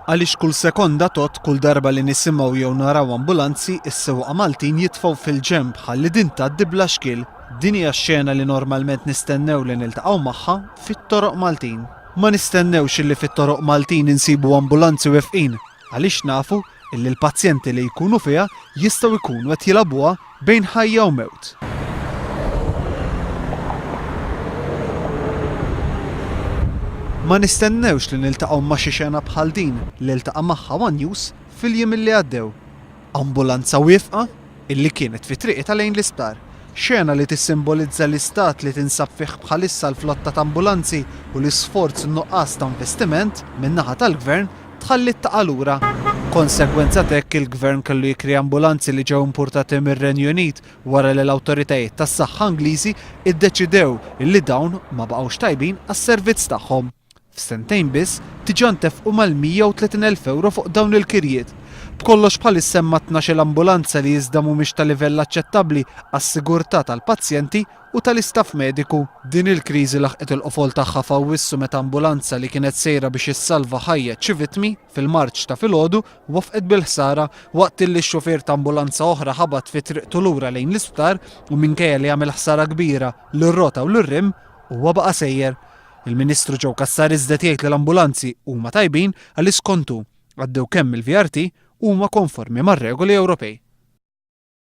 Għaliex kull sekonda tot kull darba li nisimgħu jew naraw ambulanzi, is-sewwieqa Maltin jitfgħu fil-ġenb ħalli din tgħaddi bla xkil. Din hija x-xena li normalment nistennew li niltaqgħu magħha fit-toroq Maltin. Ma nistennewx illi fit-toroq Maltin insibu ambulanzi wefqin, għaliex nafu illi l-pazjenti li jkunu fiha jistgħu jkunu qed jilagħbuha bejn ħajja u mewt. Ma nistennewx li niltaqgħu ma' xi xena bħal din li ltaqa' magħha One News fil-jiem illi għaddew. Ambulanza wieqfa illi kienet fi triqita lejn l-isptar. Xena li tissimbolizza l-istat li tinsab fih bħalissa l-flotta ta' ambulanzi u l-isforz nuqqas ta' investiment min-naħa tal-gvern tħallit taqa' lura. Konsegwenza hekk il-gvern kellu jikri ambulanzi li ġew importati mir-Renju Unit wara li l-awtoritajiet tas-saħħa Ingliżi iddeċidew illi dawn ma baqgħux tajbin għas-servizz tagħhom. F'sentejn biss diġà ntefqu mal-130,000 euro fuq dawn il-kirjiet. B'kollox bħalissa hemm 12 ambulanza li iżda mhumiex ta' livell aċċettabbli għas-sigurtà tal-pazjenti u tal-istaff mediku. Din il-kriżi laħqet il-qofol tagħha f'Awwissu meta ambulanza li kienet sejra biex issalva ħajja xi vittmi fil-Marċ ta' filgħodu wafqet bil-ħsara waqt li x-xufier ta' ambulanza oħra ħabat fi triqtu lura lejn l-isptar u minkejja li għamel ħsara kbira lir-rota u lir-rim huwa baqa' sejjer. Il-Ministru Joe Cassar iżda jgħid li l-ambulanzi huma tajbin għaliex kontu għaddew kemm il-VRT huma konformi mar-regoli Ewropej.